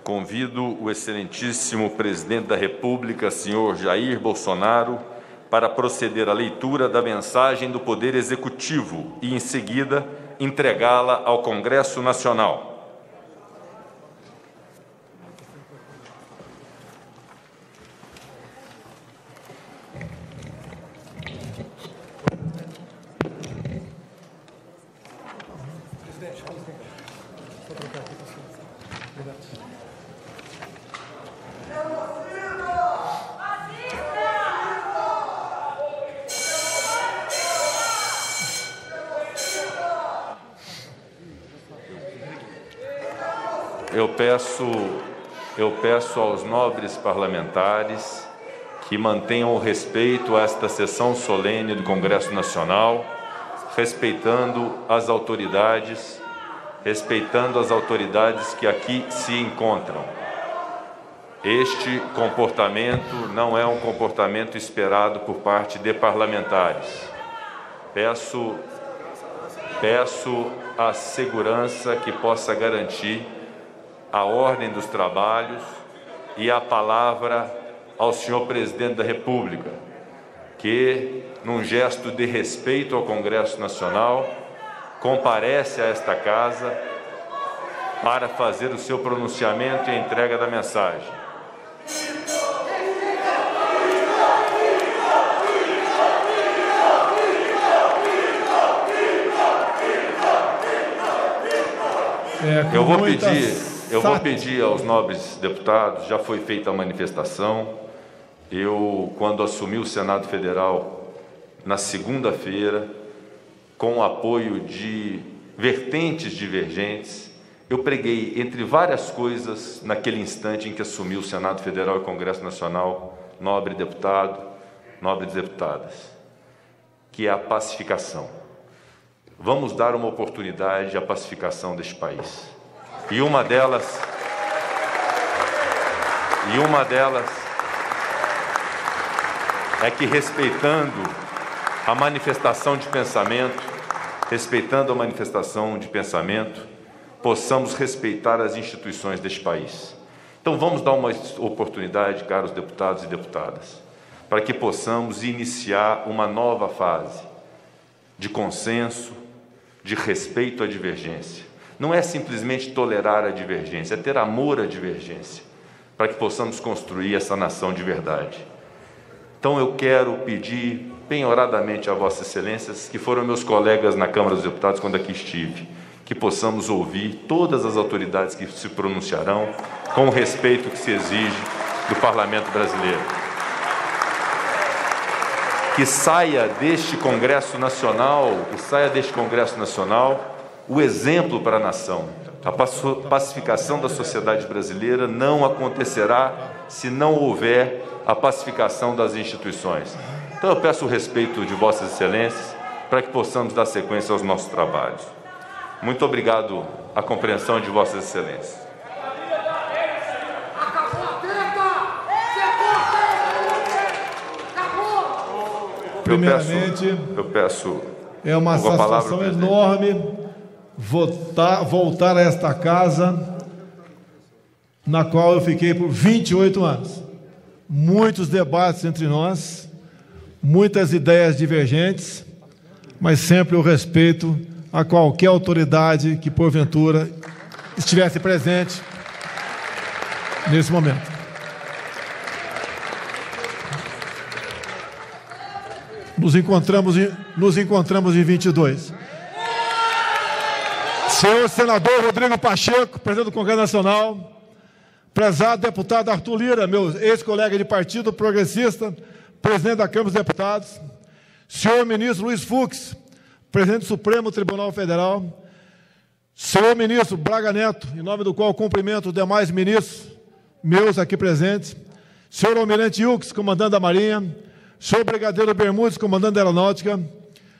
Convido o excelentíssimo presidente da República, senhor Jair Bolsonaro, para proceder à leitura da mensagem do Poder Executivo e, em seguida, entregá-la ao Congresso Nacional. Eu peço aos nobres parlamentares que mantenham o respeito a esta sessão solene do Congresso Nacional, respeitando as autoridades que aqui se encontram. Este comportamento não é um comportamento esperado por parte de parlamentares. Peço a segurança que possa garantir a ordem dos trabalhos e a palavra ao senhor presidente da República, que, num gesto de respeito ao Congresso Nacional, comparece a esta casa para fazer o seu pronunciamento e a entrega da mensagem. Eu vou pedir aos nobres deputados, já foi feita a manifestação. Eu, quando assumi o Senado Federal, na segunda-feira, com o apoio de vertentes divergentes, eu preguei, entre várias coisas, naquele instante em que assumi o Senado Federal e o Congresso Nacional, nobre deputado, nobres deputadas, que é a pacificação. Vamos dar uma oportunidade à pacificação deste país. E uma delas é que, respeitando a manifestação de pensamento, possamos respeitar as instituições deste país. Então, vamos dar uma oportunidade, caros deputados e deputadas, para que possamos iniciar uma nova fase de consenso, de respeito à divergência. Não é simplesmente tolerar a divergência, é ter amor à divergência, para que possamos construir essa nação de verdade. Então, eu quero pedir penhoradamente a Vossas Excelências, que foram meus colegas na Câmara dos Deputados quando aqui estive, que possamos ouvir todas as autoridades que se pronunciarão com o respeito que se exige do Parlamento brasileiro. Que saia deste Congresso Nacional, o exemplo para a nação. A pacificação da sociedade brasileira não acontecerá se não houver a pacificação das instituições. Então, eu peço o respeito de Vossas Excelências para que possamos dar sequência aos nossos trabalhos. Muito obrigado à compreensão de Vossas Excelências. Primeiramente, eu peço é uma satisfação enorme voltar a esta casa, na qual eu fiquei por 28 anos. Muitos debates entre nós, muitas ideias divergentes, mas sempre o respeito a qualquer autoridade que, porventura, estivesse presente nesse momento. Nos encontramos em 22. Senhor senador Rodrigo Pacheco, presidente do Congresso Nacional, prezado deputado Arthur Lira, meu ex-colega de partido progressista, presidente da Câmara dos Deputados, senhor ministro Luiz Fux, presidente do Supremo Tribunal Federal, senhor ministro Braga Neto, em nome do qual cumprimento os demais ministros meus aqui presentes, senhor almirante Wilkes, comandante da Marinha, senhor brigadeiro Bermudes, comandante da Aeronáutica,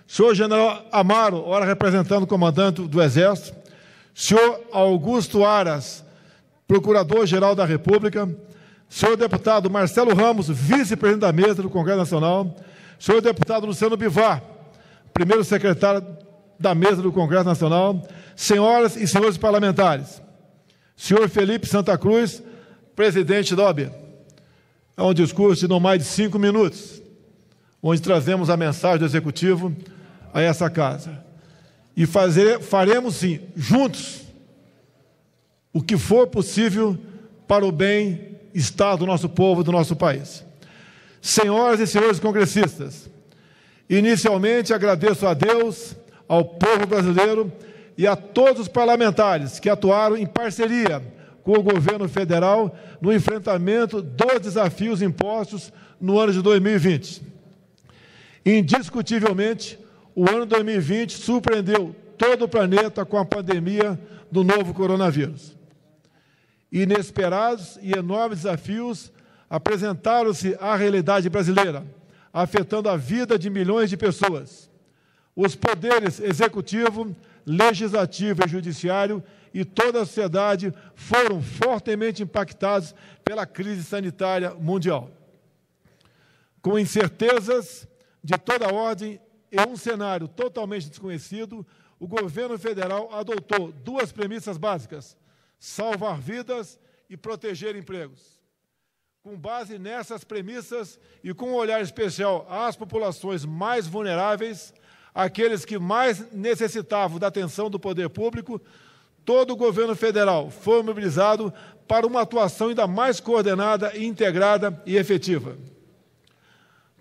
senhor general Amaro, ora representando o comandante do Exército, senhor Augusto Aras, procurador-geral da República, senhor deputado Marcelo Ramos, vice-presidente da mesa do Congresso Nacional, senhor deputado Luciano Bivar, primeiro secretário da mesa do Congresso Nacional, senhoras e senhores parlamentares, Senhor Felipe Santa Cruz, presidente da OAB. É um discurso de não mais de 5 minutos, onde trazemos a mensagem do Executivo a essa casa. E faremos, sim, juntos, o que for possível para o bem-estar do nosso povo, do nosso país. Senhoras e senhores congressistas, inicialmente agradeço a Deus, ao povo brasileiro e a todos os parlamentares que atuaram em parceria com o governo federal no enfrentamento dos desafios impostos no ano de 2020. Indiscutivelmente, o ano 2020 surpreendeu todo o planeta com a pandemia do novo coronavírus. Inesperados e enormes desafios apresentaram-se à realidade brasileira, afetando a vida de milhões de pessoas. Os poderes executivo, legislativo e judiciário e toda a sociedade foram fortemente impactados pela crise sanitária mundial. Com incertezas de toda ordem e um cenário totalmente desconhecido, o governo federal adotou 2 premissas básicas: salvar vidas e proteger empregos. Com base nessas premissas e com um olhar especial às populações mais vulneráveis, aqueles que mais necessitavam da atenção do poder público, todo o governo federal foi mobilizado para uma atuação ainda mais coordenada, integrada e efetiva.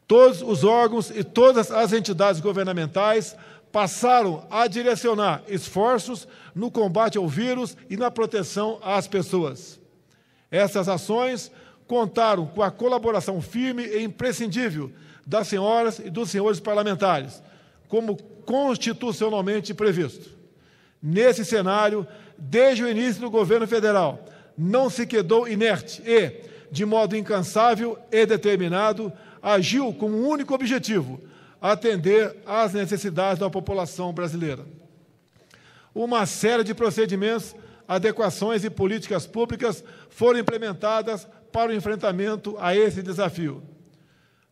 Todos os órgãos e todas as entidades governamentais passaram a direcionar esforços no combate ao vírus e na proteção às pessoas. Essas ações contaram com a colaboração firme e imprescindível das senhoras e dos senhores parlamentares, como constitucionalmente previsto. Nesse cenário, desde o início do governo federal, não se quedou inerte e, de modo incansável e determinado, agiu com um único objetivo: atender às necessidades da população brasileira. Uma série de procedimentos, adequações e políticas públicas foram implementadas para o enfrentamento a esse desafio.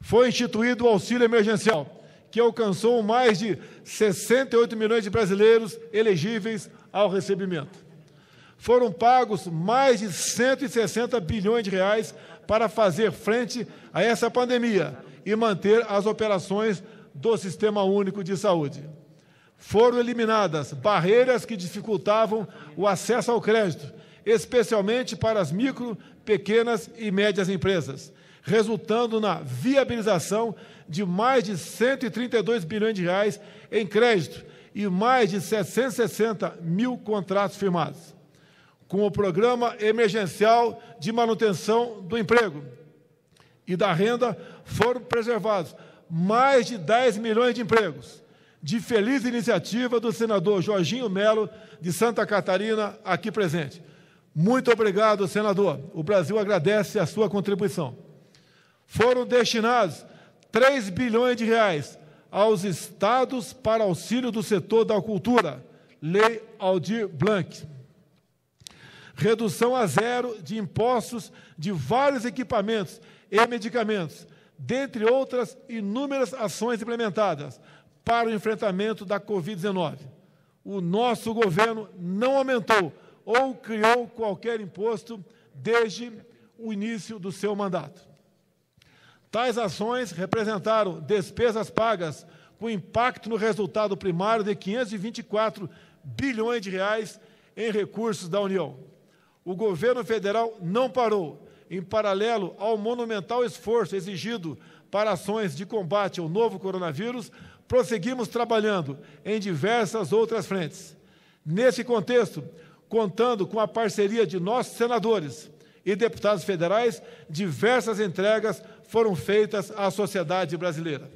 Foi instituído o auxílio emergencial, que alcançou mais de 68 milhões de brasileiros elegíveis ao recebimento. Foram pagos mais de 160 bilhões de reais para fazer frente a essa pandemia e manter as operações do Sistema Único de Saúde. Foram eliminadas barreiras que dificultavam o acesso ao crédito, especialmente para as micro, pequenas e médias empresas, resultando na viabilização de mais de 132 bilhões de reais em crédito e mais de 760 mil contratos firmados. Com o Programa Emergencial de Manutenção do Emprego e da Renda, foram preservados mais de 10 milhões de empregos, de feliz iniciativa do senador Jorginho Melo, de Santa Catarina, aqui presente. Muito obrigado, senador. O Brasil agradece a sua contribuição. Foram destinados 3 bilhões de reais aos estados para auxílio do setor da cultura, Lei Aldir Blanc. Redução a 0 de impostos de vários equipamentos e medicamentos, dentre outras inúmeras ações implementadas para o enfrentamento da Covid-19. O nosso governo não aumentou ou criou qualquer imposto desde o início do seu mandato. Tais ações representaram despesas pagas com impacto no resultado primário de 524 bilhões de reais em recursos da União. O governo federal não parou, em paralelo ao monumental esforço exigido para ações de combate ao novo coronavírus, prosseguimos trabalhando em diversas outras frentes. Nesse contexto, contando com a parceria de nossos senadores e deputados federais, diversas entregas foram feitas à sociedade brasileira.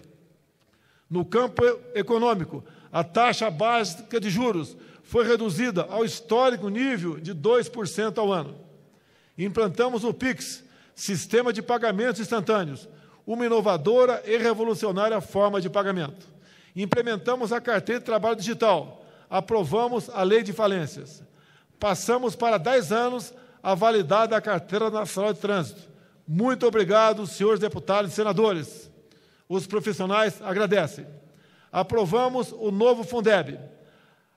No campo econômico, a taxa básica de juros foi reduzida ao histórico nível de 2% ao ano. Implantamos o PIX, Sistema de Pagamentos Instantâneos, uma inovadora e revolucionária forma de pagamento. Implementamos a Carteira de Trabalho Digital, aprovamos a Lei de Falências. Passamos para 10 anos a validade da Carteira Nacional de Trânsito. Muito obrigado, senhores deputados e senadores. Os profissionais agradecem. Aprovamos o novo Fundeb.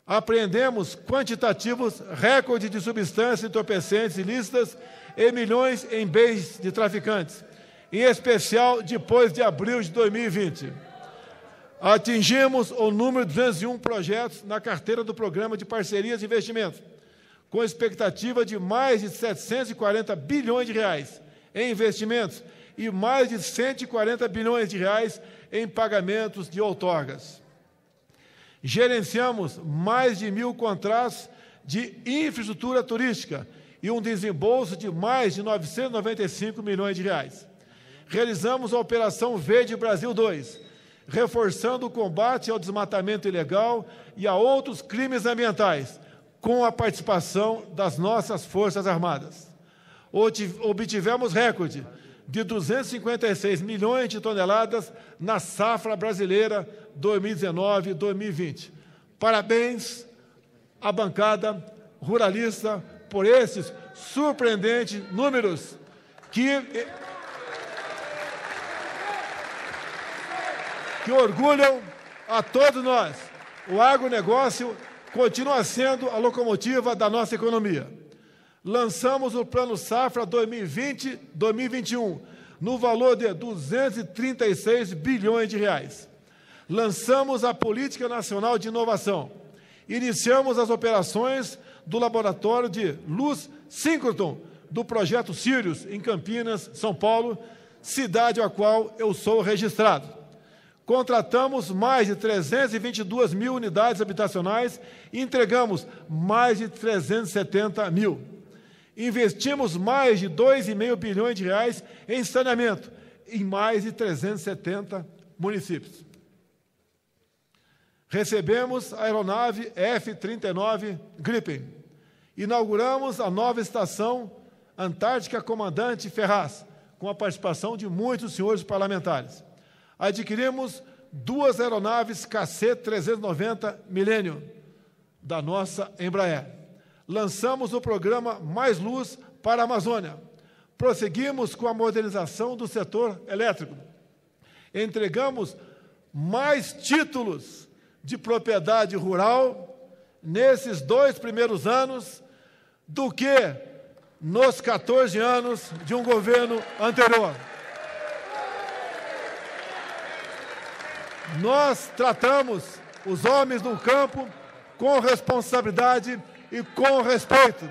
Apreendemos quantitativos recordes de substâncias entorpecentes ilícitas e milhões em bens de traficantes, em especial depois de abril de 2020. Atingimos o número de 201 projetos na carteira do Programa de Parcerias e Investimentos, com expectativa de mais de 740 bilhões de reais em investimentos e mais de 140 bilhões de reais em pagamentos de outorgas. Gerenciamos mais de 1.000 contratos de infraestrutura turística e um desembolso de mais de 995 milhões de reais. Realizamos a Operação Verde Brasil 2, reforçando o combate ao desmatamento ilegal e a outros crimes ambientais, com a participação das nossas Forças Armadas. Obtivemos recorde de 256 milhões de toneladas na safra brasileira 2019-2020. Parabéns à bancada ruralista por esses surpreendentes números que orgulham a todos nós. O agronegócio continua sendo a locomotiva da nossa economia. Lançamos o Plano Safra 2020-2021, no valor de 236 bilhões de reais. Lançamos a Política Nacional de Inovação. Iniciamos as operações do Laboratório de Luz Síncroton, do Projeto Sirius, em Campinas, São Paulo, cidade a qual eu sou registrado. Contratamos mais de 322 mil unidades habitacionais e entregamos mais de 370 mil. Investimos mais de 2,5 bilhões de reais em saneamento em mais de 370 municípios. Recebemos a aeronave F-39 Gripen. Inauguramos a nova estação Antártica Comandante Ferraz, com a participação de muitos senhores parlamentares. Adquirimos 2 aeronaves KC-390 Millennium, da nossa Embraer. Lançamos o programa Mais Luz para a Amazônia. Prosseguimos com a modernização do setor elétrico. Entregamos mais títulos de propriedade rural nesses 2 primeiros anos do que nos 14 anos de um governo anterior. Nós tratamos os homens do campo com responsabilidade e com respeito.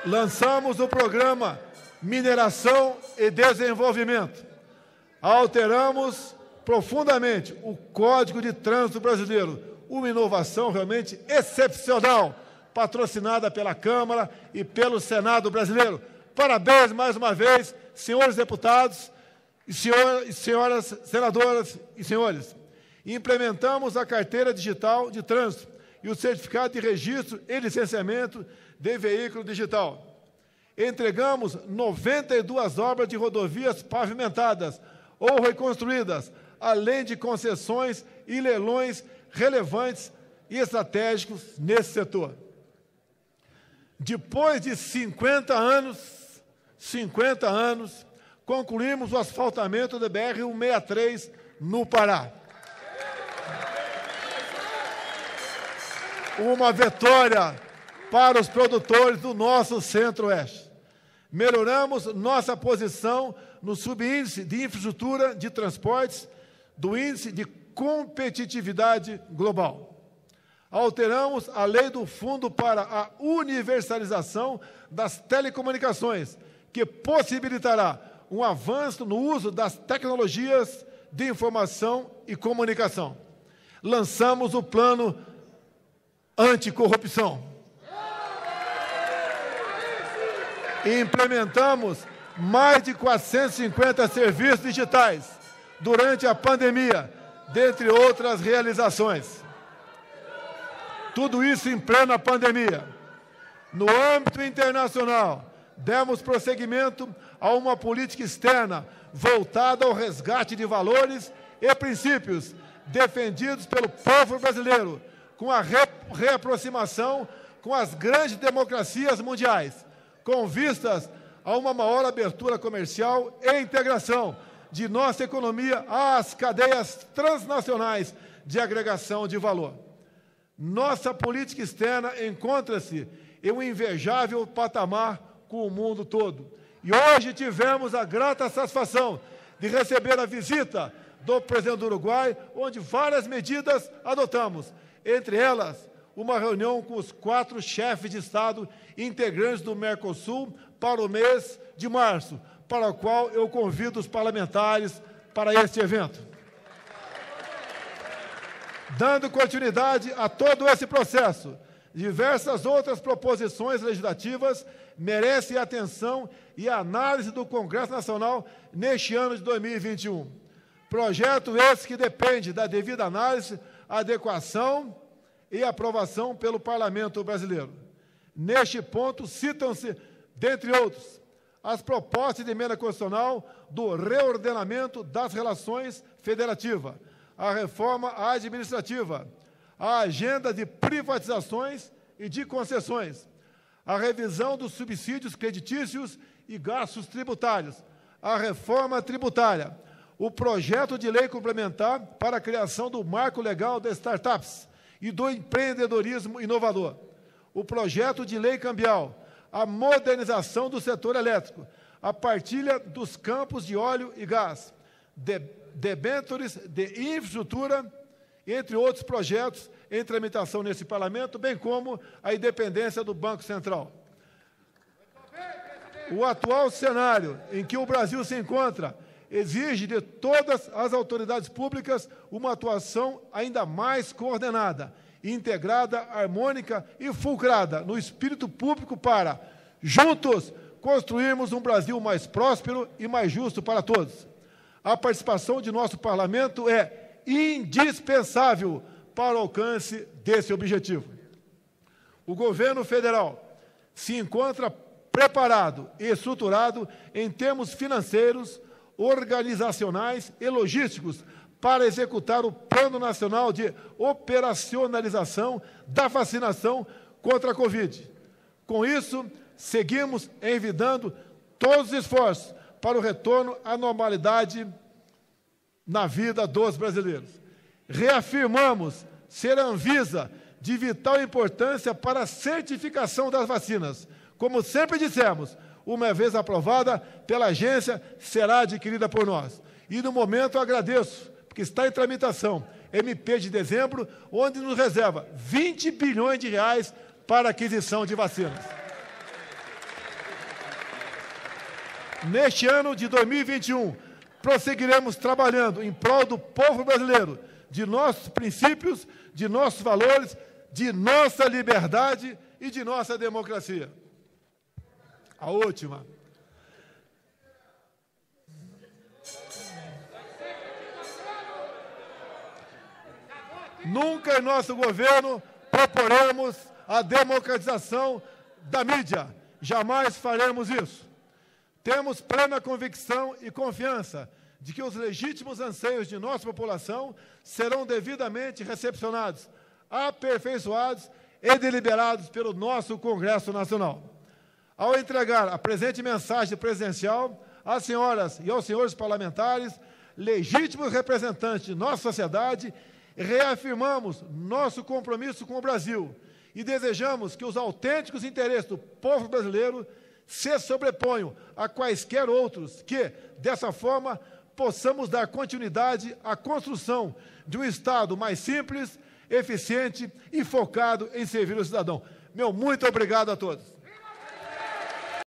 Lançamos o programa Mineração e Desenvolvimento. Alteramos profundamente o Código de Trânsito Brasileiro, uma inovação realmente excepcional, patrocinada pela Câmara e pelo Senado brasileiro. Parabéns mais uma vez, senhores deputados, e senhoras senadoras e senhores. Implementamos a Carteira Digital de Trânsito e o Certificado de Registro e Licenciamento de Veículo Digital. Entregamos 92 obras de rodovias pavimentadas ou reconstruídas, além de concessões e leilões relevantes e estratégicos nesse setor. Depois de 50 anos, concluímos o asfaltamento da BR-163 no Pará. Uma vitória para os produtores do nosso Centro-Oeste. Melhoramos nossa posição no subíndice de infraestrutura de transportes do Índice de Competitividade Global. Alteramos a lei do Fundo para a Universalização das Telecomunicações, que possibilitará um avanço no uso das tecnologias de informação e comunicação. Lançamos o Plano Anticorrupção. E implementamos mais de 450 serviços digitais durante a pandemia, dentre outras realizações. Tudo isso em plena pandemia. No âmbito internacional, demos prosseguimento a uma política externa voltada ao resgate de valores e princípios defendidos pelo povo brasileiro, com a reaproximação com as grandes democracias mundiais, com vistas a uma maior abertura comercial e integração de nossa economia às cadeias transnacionais de agregação de valor. Nossa política externa encontra-se em um invejável patamar com o mundo todo. E hoje tivemos a grata satisfação de receber a visita do presidente do Uruguai, onde várias medidas adotamos, entre elas uma reunião com os 4 chefes de Estado integrantes do Mercosul para o mês de março, para o qual eu convido os parlamentares para este evento. Dando continuidade a todo esse processo, diversas outras proposições legislativas merecem atenção e análise do Congresso Nacional neste ano de 2021. Projeto esse que depende da devida análise, adequação e aprovação pelo Parlamento brasileiro. Neste ponto, citam-se, dentre outros, as propostas de emenda constitucional do reordenamento das relações federativas, a reforma administrativa, a agenda de privatizações e de concessões, a revisão dos subsídios creditícios e gastos tributários, a reforma tributária, o projeto de lei complementar para a criação do marco legal das startups e do empreendedorismo inovador, o projeto de lei cambial, a modernização do setor elétrico, a partilha dos campos de óleo e gás, debêntures de infraestrutura, entre outros projetos em tramitação nesse Parlamento, bem como a independência do Banco Central. O atual cenário em que o Brasil se encontra exige de todas as autoridades públicas uma atuação ainda mais coordenada, integrada, harmônica e fulcrada no espírito público para, juntos, construirmos um Brasil mais próspero e mais justo para todos. A participação de nosso Parlamento é indispensável para o alcance desse objetivo. O governo federal se encontra preparado e estruturado em termos financeiros, organizacionais e logísticos para executar o Plano Nacional de Operacionalização da Vacinação contra a Covid. Com isso, seguimos envidando todos os esforços para o retorno à normalidade na vida dos brasileiros. Reafirmamos ser a Anvisa de vital importância para a certificação das vacinas. Como sempre dissemos, uma vez aprovada pela agência, será adquirida por nós. E, no momento, eu agradeço, porque está em tramitação, MP de dezembro, onde nos reserva 20 bilhões de reais para aquisição de vacinas. Neste ano de 2021, prosseguiremos trabalhando em prol do povo brasileiro, de nossos princípios, de nossos valores, de nossa liberdade e de nossa democracia. A última. Nunca em nosso governo proporemos a democratização da mídia. Jamais faremos isso. Temos plena convicção e confiança de que os legítimos anseios de nossa população serão devidamente recepcionados, aperfeiçoados e deliberados pelo nosso Congresso Nacional. Ao entregar a presente mensagem presidencial às senhoras e aos senhores parlamentares, legítimos representantes de nossa sociedade, reafirmamos nosso compromisso com o Brasil e desejamos que os autênticos interesses do povo brasileiro se sobreponham a quaisquer outros que, dessa forma, possamos dar continuidade à construção de um Estado mais simples, eficiente e focado em servir o cidadão. Meu muito obrigado a todos.